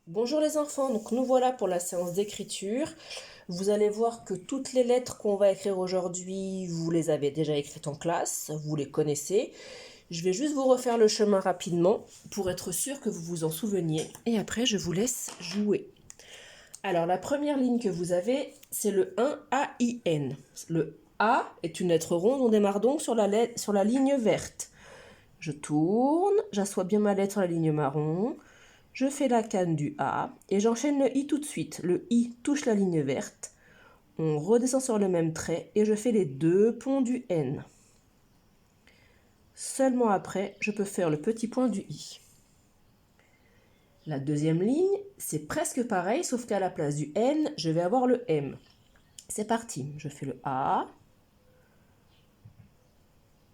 Bonjour les enfants, donc nous voilà pour la séance d'écriture. Vous allez voir que toutes les lettres qu'on va écrire aujourd'hui, vous les avez déjà écrites en classe, vous les connaissez. Je vais juste vous refaire le chemin rapidement pour être sûr que vous vous en souveniez. Et après, je vous laisse jouer. Alors, la première ligne que vous avez, c'est le 1 A-I-N. Le A est une lettre ronde, on démarre donc sur la ligne verte. Je tourne, j'assois bien ma lettre sur la ligne marron. Je fais la canne du A et j'enchaîne le I tout de suite. Le I touche la ligne verte. On redescend sur le même trait et je fais les deux ponts du N. Seulement après, je peux faire le petit point du I. La deuxième ligne, c'est presque pareil, sauf qu'à la place du N, je vais avoir le M. C'est parti, je fais le A,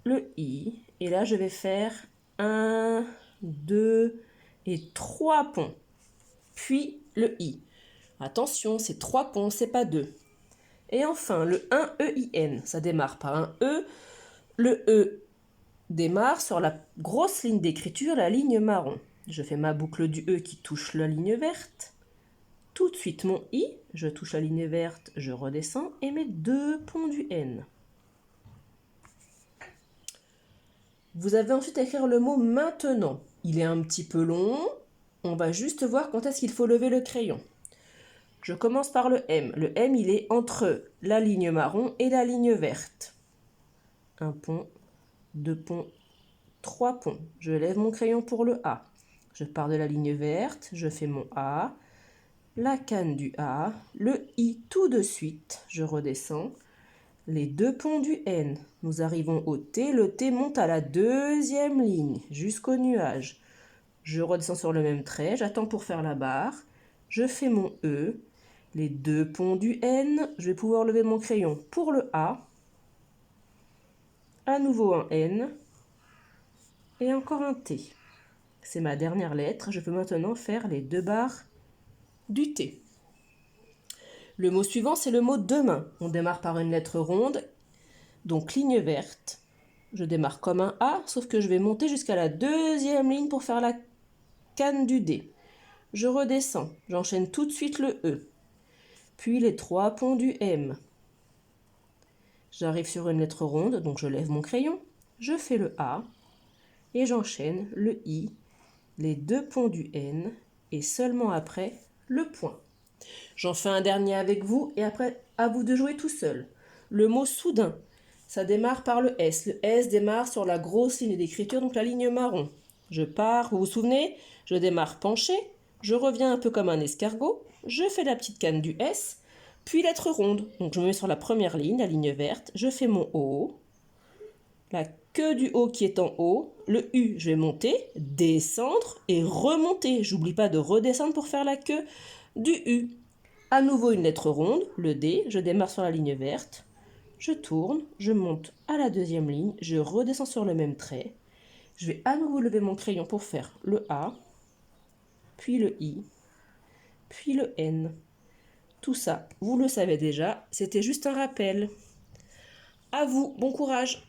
le I, et là je vais faire 1, 2 et 3 ponts. Puis le I. Attention, c'est 3 ponts, c'est pas 2. Et enfin, le 1 EIN, ça démarre par un E. Le E démarre sur la grosse ligne d'écriture, la ligne marron. Je fais ma boucle du E qui touche la ligne verte. Tout de suite mon I, je touche la ligne verte, je redescends et mes deux ponts du N. Vous avez ensuite à écrire le mot maintenant. Il est un petit peu long, on va juste voir quand est-ce qu'il faut lever le crayon. Je commence par le M. Le M, il est entre la ligne marron et la ligne verte. Un pont, deux ponts, trois ponts. Je lève mon crayon pour le A. Je pars de la ligne verte, je fais mon A, la canne du A, le I tout de suite, je redescends, les deux ponts du N. Nous arrivons au T, le T monte à la deuxième ligne, jusqu'au nuage. Je redescends sur le même trait, j'attends pour faire la barre, je fais mon E, les deux ponts du N, je vais pouvoir lever mon crayon pour le A, à nouveau un N, et encore un T. C'est ma dernière lettre, je peux maintenant faire les deux barres du T. Le mot suivant, c'est le mot demain. On démarre par une lettre ronde, donc ligne verte. Je démarre comme un A, sauf que je vais monter jusqu'à la deuxième ligne pour faire la canne du D. Je redescends, j'enchaîne tout de suite le E, puis les trois ponts du M. J'arrive sur une lettre ronde, donc je lève mon crayon, je fais le A, et j'enchaîne le I, les deux ponts du N, et seulement après, le point. J'en fais un dernier avec vous, et après, à vous de jouer tout seul. Le mot soudain, ça démarre par le S. Le S démarre sur la grosse ligne d'écriture, donc la ligne marron. Je pars, vous vous souvenez, je démarre penché, je reviens un peu comme un escargot, je fais la petite canne du S, puis lettre ronde. Donc je me mets sur la première ligne, la ligne verte, je fais mon O, la queue du O qui est en haut, le U, je vais monter, descendre et remonter. J'oublie pas de redescendre pour faire la queue du U. À nouveau une lettre ronde, le D, je démarre sur la ligne verte, je tourne, je monte à la deuxième ligne, je redescends sur le même trait, je vais à nouveau lever mon crayon pour faire le A, puis le I, puis le N. Tout ça, vous le savez déjà, c'était juste un rappel. À vous, bon courage!